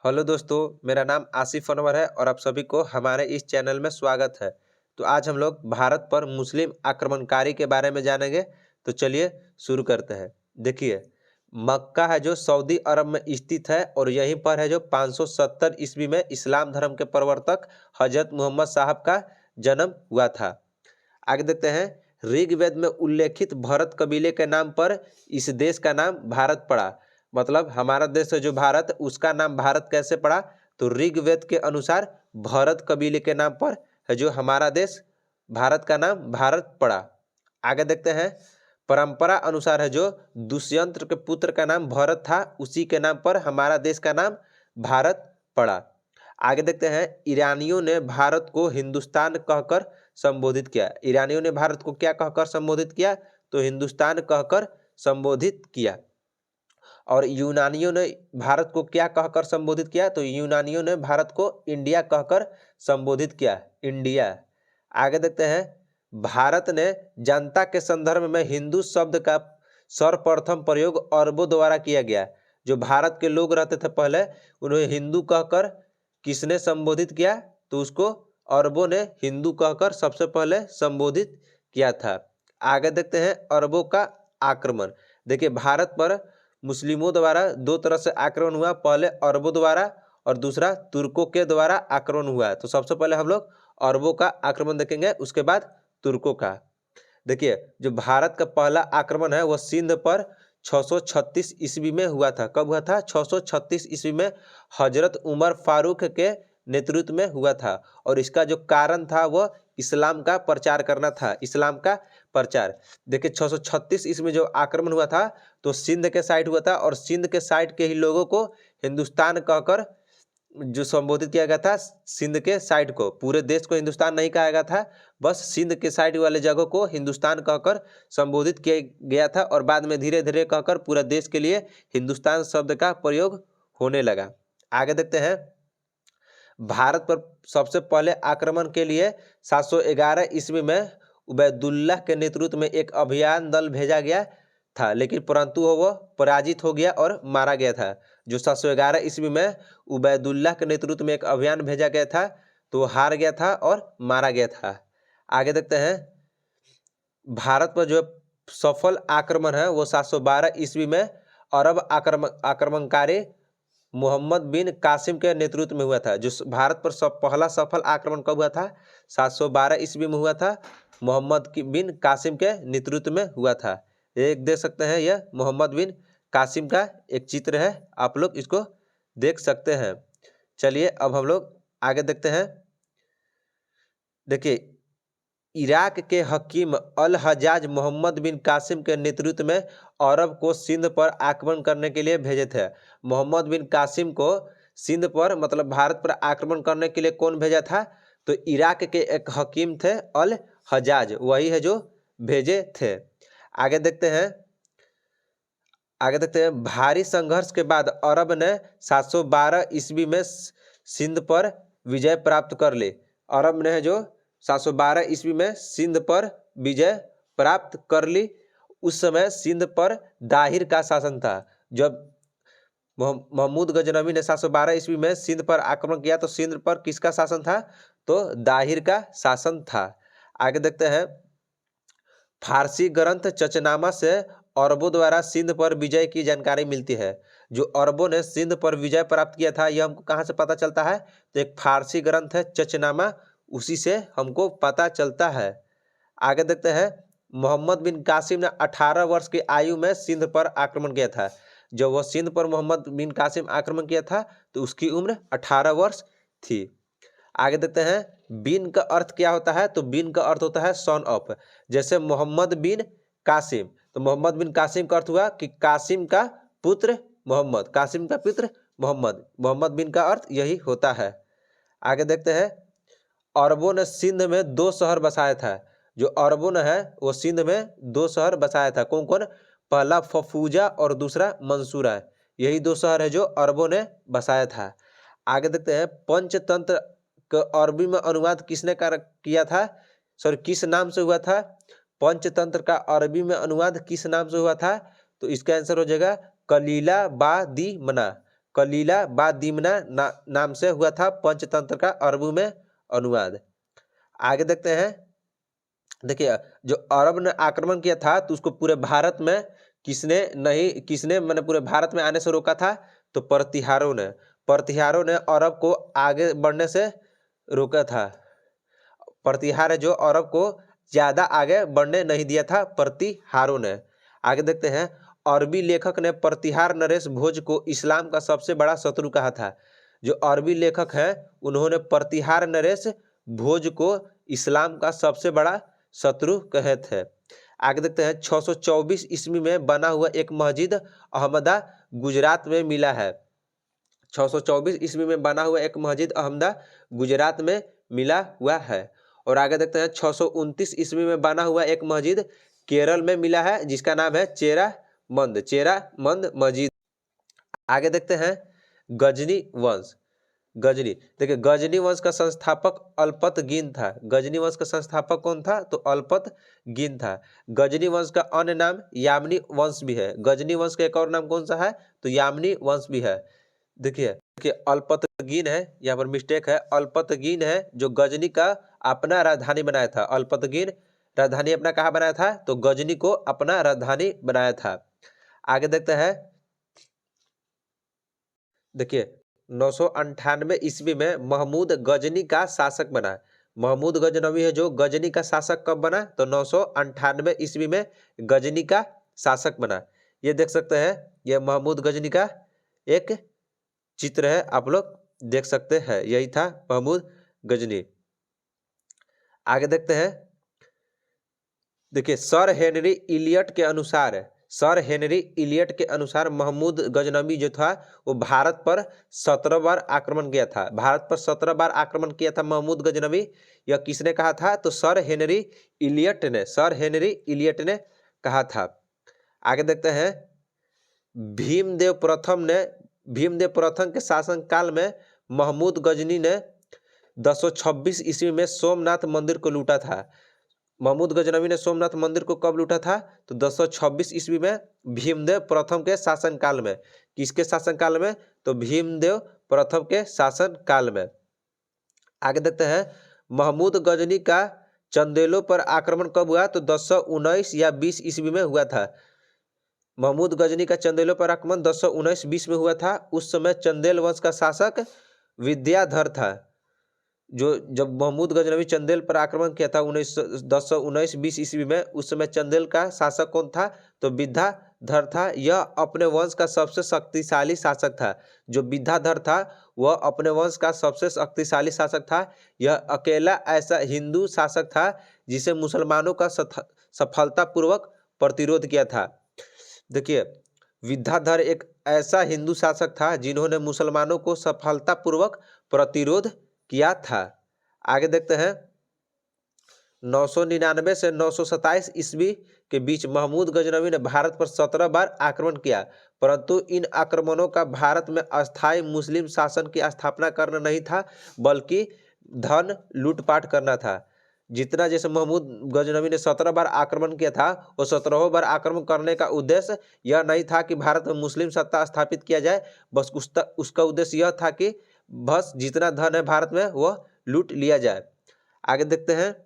Hello दोस्तों, मेरा नाम आसिफ अनवर है और आप सभी को हमारे इस चैनल में स्वागत है। तो आज हम लोग भारत पर मुस्लिम आक्रमणकारी के बारे में जानेंगे। तो चलिए शुरू करते हैं। देखिए, मक्का है जो सऊदी अरब में स्थित है और यहीं पर है जो 570 ईस्वी में इस्लाम धर्म के प्रवर्तक हजरत मोहम्मद साहब का जन्म हुआ था। आगे देखते हैं, ऋग्वेद में उल्लेखित भरत कबीले के नाम पर इस देश का नाम भारत पड़ा। मतलब हमारा देश है जो भारत, उसका नाम भारत कैसे पड़ा? तो ऋग्वेद के अनुसार भरत कबीले के नाम पर है जो हमारा देश भारत का नाम भारत पड़ा। आगे देखते हैं, परंपरा अनुसार है जो दुष्यंत के पुत्र का नाम भरत था, उसी के नाम पर हमारा देश का नाम भारत पड़ा। आगे देखते हैं, ईरानियों ने भारत को हिंदुस्तान कहकर संबोधित किया। ईरानियों ने भारत को क्या कहकर संबोधित किया? तो हिंदुस्तान कहकर संबोधित किया। और यूनानियों ने भारत को क्या कहकर संबोधित किया? तो यूनानियों ने भारत को इंडिया कहकर संबोधित किया, इंडिया। आगे देखते हैं, भारत ने जनता के संदर्भ में हिंदू शब्द का सर्वप्रथम प्रयोग अरबों द्वारा किया गया। जो भारत के लोग रहते थे पहले, उन्हें हिंदू कहकर किसने संबोधित किया? तो उसको अरबों ने हिंदू कहकर सबसे पहले संबोधित किया था। आगे देखते हैं, अरबों का आक्रमण। देखिए, भारत पर मुस्लिमों द्वारा दो तरह से आक्रमण हुआ, पहले अरबों द्वारा और दूसरा तुर्कों के द्वारा आक्रमण हुआ। तो सबसे पहले हम लोग अरबों का आक्रमण देखेंगे, उसके बाद तुर्कों का। देखिए, जो भारत का पहला आक्रमण है वह सिंध पर 636 ईस्वी में हुआ था। कब हुआ था? 636 ईस्वी में हजरत उमर फारूक के नेतृत्व में हुआ था। और इसका जो कारण था वह इस्लाम का प्रचार करना था, इस्लाम का प्रचार। देखिए, 636 ईस्वी में जो आक्रमण हुआ था तो सिंध के साइड हुआ था, और सिंध के साइड के ही लोगों को हिंदुस्तान कहकर जो संबोधित किया गया था। सिंध के साइड को, पूरे देश को हिंदुस्तान नहीं कहा गया था, बस सिंध के साइड वाले जगह को हिंदुस्तान कहकर संबोधित किया गया था। और बाद में धीरे धीरे कहकर पूरा देश के लिए हिंदुस्तान शब्द का प्रयोग होने लगा। आगे देखते हैं, भारत पर सबसे पहले आक्रमण के लिए 711 ईस्वी में उबैदुल्लाह के नेतृत्व में एक अभियान दल भेजा गया था, लेकिन परंतु वह पराजित हो गया और मारा गया था। जो 711 ईस्वी में उबैदुल्लाह के नेतृत्व में एक अभियान भेजा गया था तो वो हार गया था और मारा गया था। आगे देखते हैं, भारत पर जो सफल आक्रमण है वो 712 ईस्वी में अरब आक्रमणकारी मोहम्मद बिन कासिम के नेतृत्व में हुआ था। जो भारत पर पहला सफल आक्रमण कब हुआ था? 712 ईस्वी में हुआ था, मोहम्मद बिन कासिम के नेतृत्व में हुआ था। एक देख सकते हैं, यह मोहम्मद बिन कासिम का एक चित्र है, आप लोग इसको देख सकते हैं। चलिए अब हम लोग आगे देखते हैं। देखिए, इराक के हकीम अल हजाज मोहम्मद बिन कासिम के नेतृत्व में अरब को सिंध पर आक्रमण करने के लिए भेजे थे। मोहम्मद बिन कासिम को सिंध पर, मतलब भारत पर आक्रमण करने के लिए कौन भेजा था? तो इराक के एक हकीम थे अल हजाज, वही है जो भेजे थे। आगे देखते हैं, भारी संघर्ष के बाद अरब ने 712 ईस्वी में सिंध पर विजय प्राप्त कर ली। अरब ने जो 712 ईस्वी में सिंध पर विजय प्राप्त कर ली। उस समय सिंध पर दाहिर का शासन था। जब महमूद गजनवी ने 712 ईस्वी में सिंध पर आक्रमण किया तो सिंध पर किसका शासन था? तो दाहिर का शासन था। आगे देखते हैं, फारसी ग्रंथ चचनामा से अरबों द्वारा सिंध पर विजय की जानकारी मिलती है। जो अरबों ने सिंध पर विजय प्राप्त किया था, यह हमको कहाँ से पता चलता है? तो एक फारसी ग्रंथ है चचनामा, उसी से हमको पता चलता है। आगे देखते हैं, मोहम्मद बिन कासिम ने 18 वर्ष की आयु में सिंध पर आक्रमण किया था। जब वह सिंध पर मोहम्मद बिन कासिम आक्रमण किया था तो उसकी उम्र 18 वर्ष थी। आगे देखते हैं, बिन का अर्थ क्या होता है? तो बिन का अर्थ होता है सन ऑफ। जैसे मोहम्मद बिन कासिम, तो मोहम्मद बिन कासिम का अर्थ हुआ कि कासिम का पुत्र मोहम्मद, कासिम का पुत्र मोहम्मद, मोहम्मद बिन का अर्थ यही होता है। आगे देखते हैं, अरबों ने सिंध में 2 शहर बसाया था। जो अरबों ने है वो सिंध में 2 शहर बसाया था। कौन कौन? पहला फफूजा और दूसरा मंसूरा। यही 2 शहर है जो अरबों ने बसाया था। आगे देखते हैं, पंचतंत्र का अरबी में अनुवाद किसने किया था? सॉरी, किस नाम से हुआ था? पंचतंत्र का अरबी में अनुवाद किस नाम से हुआ था? तो इसका आंसर हो जाएगा कलीला बा दी मना। कलीला बा दिमना नाम से हुआ था पंचतंत्र का अरबी में अनुवाद। आगे देखते हैं, देखिए जो अरब ने आक्रमण किया था तो उसको पूरे भारत में किसने मैंने पूरे भारत में आने से रोका था? तो प्रतिहारों ने अरब को आगे बढ़ने से रोका था। प्रतिहार है जो अरब को ज्यादा आगे बढ़ने नहीं दिया था, प्रतिहारों ने। आगे देखते हैं, अरबी लेखक ने प्रतिहार नरेश भोज को इस्लाम का सबसे बड़ा शत्रु कहा था। जो अरबी लेखक हैं उन्होंने प्रतिहार नरेश भोज को इस्लाम का सबसे बड़ा शत्रु कहे थे। आगे देखते हैं, 624 ईस्वी में बना हुआ एक मस्जिद अहमदा गुजरात में मिला है। 624 ईस्वी में बना हुआ एक मस्जिद अहमदा गुजरात में मिला हुआ है। और आगे देखते हैं, 629 ईस्वी में बना हुआ एक मस्जिद केरल में मिला है जिसका नाम है चेरा मंद मस्जिद। आगे देखते हैं, गजनी वंश। गजनी, देखिए गजनी वंश का संस्थापक अल्पतगीन था। गजनी वंश का संस्थापक कौन था? तो अल्पतगीन था। गजनी वंश का अन्य नाम यामनी वंश भी है। गजनी वंश का एक और नाम कौन सा है? तो यामनी वंश भी है। देखिए अल्पतगीन है, यहाँ पर मिस्टेक है, अल्पतगीन है जो गजनी का अपना राजधानी बनाया था। अल्पतगीन राजधानी अपना कहाँ बनाया था? तो गजनी को अपना राजधानी बनाया था। आगे देखते हैं, देखिए 998 ईस्वी में महमूद गजनी का शासक बना। महमूद गजनवी है जो गजनी का शासक कब बना? तो 998 ईस्वी में गजनी का शासक बना। ये देख सकते हैं, ये महमूद गजनी का एक चित्र है, आप लोग देख सकते हैं, यही था महमूद गजनी। आगे देखते हैं, देखिए सर हेनरी इलियट के अनुसार महमूद गजनवी जो था वो भारत पर 17 बार आक्रमण किया था। भारत पर 17 बार आक्रमण किया था महमूद गजनवी। यह किसने कहा था? तो सर हेनरी इलियट ने कहा था। आगे देखते हैं, भीमदेव प्रथम के शासनकाल में महमूद गजनी ने 1026 ईस्वी में सोमनाथ मंदिर को लूटा था। महमूद गजनवी ने सोमनाथ मंदिर को कब लूटा था? तो 1026 ईस्वी में भीमदेव प्रथम के शासनकाल में। किसके शासनकाल में? तो भीमदेव प्रथम के शासनकाल में। आगे देखते हैं, महमूद गजनी का चंदेलों पर आक्रमण कब हुआ? तो 1019 या 20 ईस्वी में हुआ था। महमूद गजनी का चंदेलों पर आक्रमण 1019-20 में हुआ था। उस समय चंदेल वंश का शासक विद्याधर था। जो जब महमूद गजनवी चंदेल पर आक्रमण किया था 1019-20 ईस्वी में, उस समय चंदेल का शासक कौन था? तो विद्याधर था। यह अपने वंश का सबसे शक्तिशाली शासक था। जो विद्याधर था वह अपने वंश का सबसे शक्तिशाली शासक था। यह अकेला ऐसा हिंदू शासक था जिसे मुसलमानों का सफलतापूर्वक प्रतिरोध किया था। देखिए विद्याधर एक ऐसा हिंदू शासक था जिन्होंने मुसलमानों को सफलतापूर्वक प्रतिरोध किया था। आगे देखते हैं, 999 से 927 ईस्वी के बीच महमूद गजनवी ने भारत पर 17 बार आक्रमण किया, परंतु इन आक्रमणों का भारत में अस्थायी मुस्लिम शासन की स्थापना करना नहीं था बल्कि धन लूटपाट करना था। जितना जैसे महमूद गजनवी ने 17 बार आक्रमण किया था, वो 17 बार आक्रमण करने का उद्देश्य यह नहीं था कि भारत में मुस्लिम सत्ता स्थापित किया जाए, बस उसका उद्देश्य यह था कि बस जितना धन है भारत में वह लूट लिया जाए। आगे देखते हैं,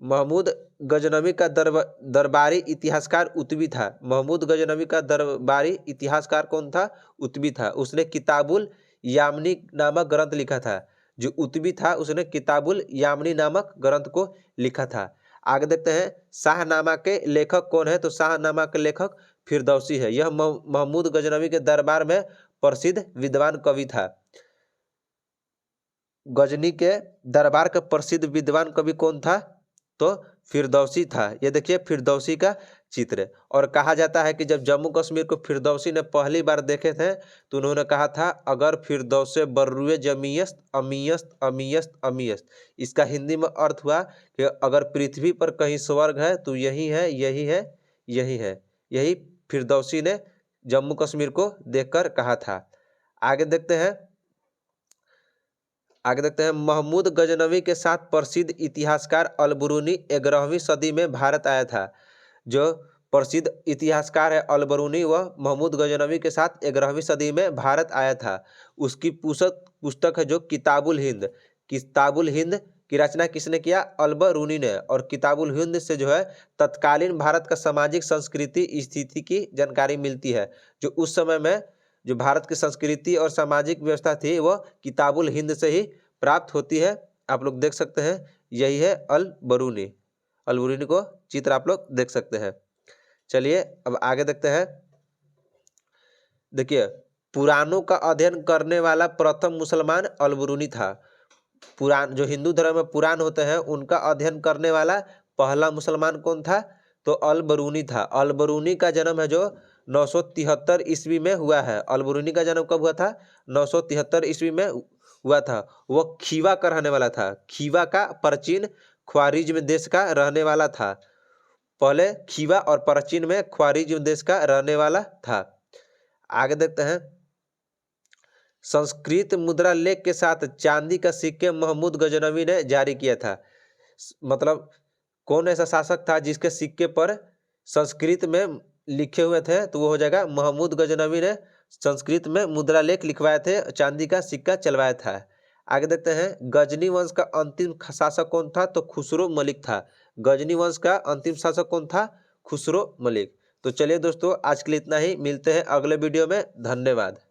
महमूद गजनवी का दरबारी इतिहासकार उतबी था। महमूद गजनवी का दरबारी इतिहासकार कौन था? उतबी था। उसने किताबुल यामनी नामक ग्रंथ लिखा था। जो उतबी था उसने किताबुल यामनी नामक ग्रंथ को लिखा था। आगे देखते हैं, शाहनामा के लेखक कौन है? तो शाहनामा के लेखक फिरदौसी है। यह महमूद गजनवी के दरबार में प्रसिद्ध विद्वान कवि था। गजनी के दरबार का प्रसिद्ध विद्वान कवि कौन था? तो फिरदौसी था। ये देखिए फिरदौसी का चित्र। और कहा जाता है कि जब जम्मू कश्मीर को फिरदौसी ने पहली बार देखे थे तो उन्होंने कहा था, अगर फिरदौसे बर्रुए जमीयस्त अमीयस्त अमीयस्त अमीयस्त। इसका हिंदी में अर्थ हुआ कि अगर पृथ्वी पर कहीं स्वर्ग है तो यही है, यही है, यही है। यही फिरदौसी ने जम्मू कश्मीर को देखकर कहा था। आगे देखते हैं, महमूद गजनवी के साथ प्रसिद्ध इतिहासकार अलबरूनी 11वीं सदी में भारत आया था। जो प्रसिद्ध इतिहासकार है अल-बरूनी, वह महमूद गजनवी के साथ 11वीं सदी में भारत आया था। उसकी पुस्तक है जो किताबुल हिंद। किताबुल हिंद की रचना किसने किया? अल-बरूनी ने। और किताबुल हिंद से जो है तत्कालीन भारत का सामाजिक संस्कृति स्थिति की जानकारी मिलती है। जो उस समय में जो भारत की संस्कृति और सामाजिक व्यवस्था थी वह किताबुल हिंद से ही प्राप्त होती है। आप लोग देख सकते हैं, यही है अल-बरूनी। अल-बरूनी को चित्र आप लोग देख सकते हैं। चलिए अब आगे देखते हैं। देखिए, पुराणों का अध्ययन करने वाला प्रथम मुसलमान अल-बरूनी था। पुराण जो हिंदू धर्म में पुराण होते हैं उनका अध्ययन करने वाला पहला मुसलमान कौन था? तो अल-बरूनी था। अल-बरूनी का जन्म है जो 973 ईस्वी में हुआ है। अल-बरूनी का जन्म कब हुआ था? 973 ईस्वी में हुआ था। वह खीवा का रहने वाला था। खीवा का प्राचीन ख्वारिज्म देश का रहने वाला था। पहले खीवा और प्राचीन में ख्वारिज्म देश का रहने वाला था। आगे देखते हैं। संस्कृत मुद्रा लेख के साथ चांदी का सिक्के महमूद गजनवी ने जारी किया था। मतलब कौन ऐसा शासक था जिसके सिक्के पर संस्कृत में लिखे हुए थे? तो वो हो जाएगा महमूद गजनवी ने संस्कृत में मुद्रा लेख लिखवाए थे, चांदी का सिक्का चलवाया था। आगे देखते हैं। गजनी वंश का अंतिम शासक कौन था? तो खुसरो मलिक था। गजनी वंश का अंतिम शासक कौन था? खुसरो मलिक। तो चलिए दोस्तों, आज के लिए इतना ही। मिलते हैं अगले वीडियो में। धन्यवाद।